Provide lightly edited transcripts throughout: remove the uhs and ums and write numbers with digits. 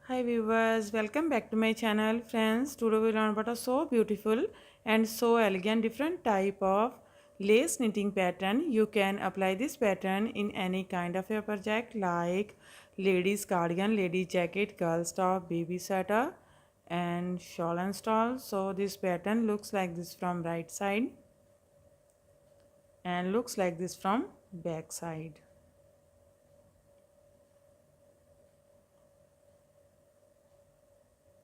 Hi viewers, welcome back to my channel. Friends, today we learn about a so beautiful and so elegant different type of lace knitting pattern. You can apply this pattern in any kind of a project like ladies cardigan, ladies jacket, girls top, baby sweater and shawl and stall. So this pattern looks like this from right side and looks like this from back side.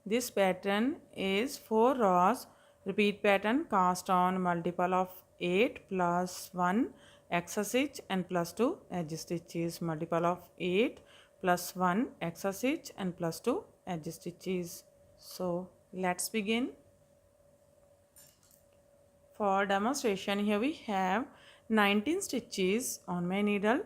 This pattern is 4 rows repeat pattern cast on multiple of 8 plus 1 extra stitch and plus 2 edge stitches, multiple of 8 plus 1 extra stitch and plus 2 edge stitches. So let's begin. For demonstration, here we have 19 stitches on my needle,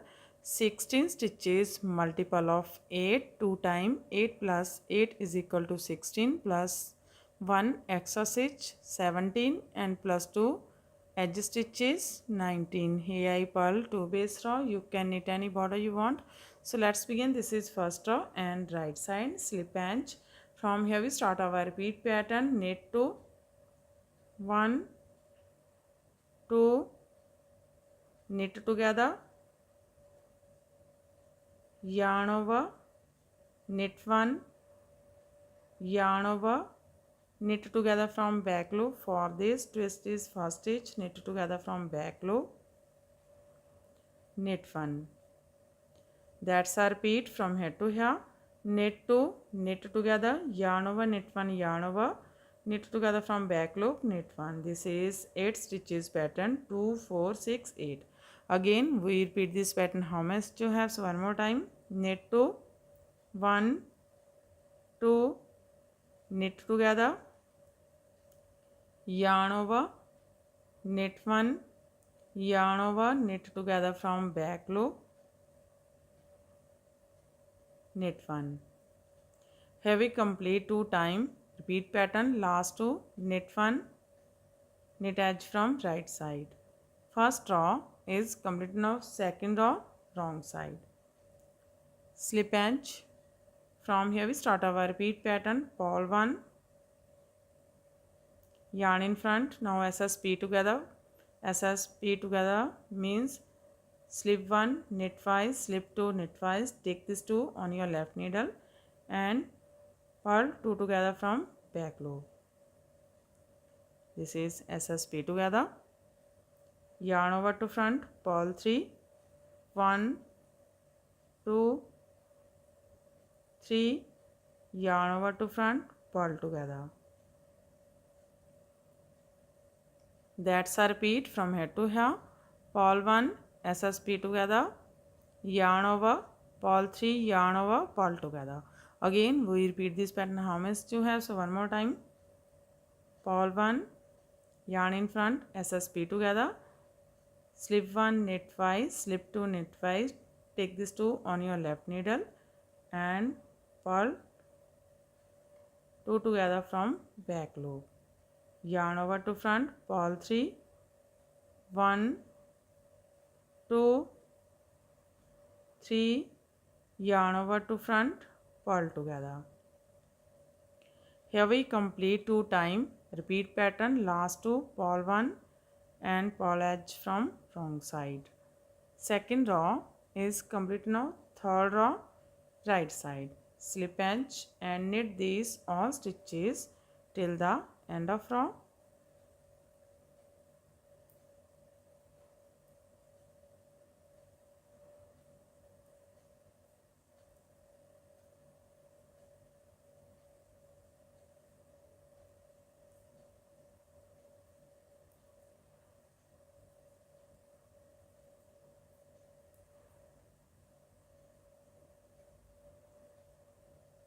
16 stitches, multiple of 8, 2 times 8 plus 8 is equal to 16 plus 1 extra stitch 17 and plus 2 edge stitches 19. Here I purl 2 base row. You can knit any border you want. So let's begin. This is first row and right side slip edge. From here we start our repeat pattern, knit to 1, 2, knit together, yarn over, knit 1, yarn over, knit together from back loop. For this twist is first stitch, knit together from back loop, knit 1. That's a repeat from here to here. Knit 2, knit together, yarn over, knit 1, yarn over, knit together from back loop, knit 1. This is 8 stitches pattern, 2, 4, 6, 8. Again we repeat this pattern how much you have. So one more time, knit 2, 1, 2, knit together, yarn over, knit 1, yarn over, knit together from back loop, knit 1. Here we complete 2 times repeat pattern, last 2, knit 1, knit edge from right side. First row is complete now, second row wrong side. Slip edge. From here we start our repeat pattern, purl 1, yarn in front, now SSP together. SSP together means slip 1, knit 5, slip 2, knit 5, take this 2 on your left needle and purl 2 together from back loop. This is SSP together. Yarn over to front, purl 3, 1, 2, 3, yarn over to front, purl together. That's a repeat from here to here. Purl 1, SSP together, yarn over, purl 3, yarn over, purl together. Again we repeat this pattern how much you have. So one more time, purl 1, yarn in front, SSP together, slip 1, knit 5, slip 2, knit 5, take this 2 on your left needle and purl 2 together from back loop. Yarn over to front, purl 3, 1, 2, 3, yarn over to front, purl together. Here we complete 2 times repeat pattern, last 2, purl 1 and purl edge from wrong side. Second row is complete now, third row right side. Slip edge and knit these all stitches till the end of row.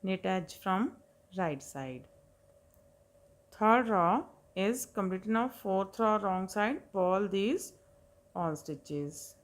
Knit edge from right side. Third row is complete now, fourth row wrong side, purl these all stitches.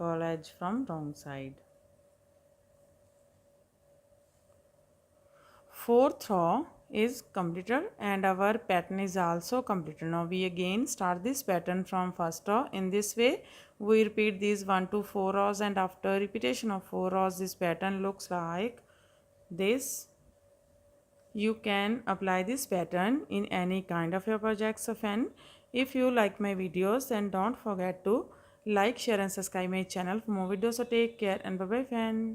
vertical edge from wrong side. Fourth row is completed and our pattern is also completed. Now we again start this pattern from first row. In this way we repeat these 1 to 4 rows, and after repetition of 4 rows this pattern looks like this. You can apply this pattern in any kind of your projects of N. If you like my videos, then don't forget to like, share and subscribe my channel for more videos. So take care and bye bye friend.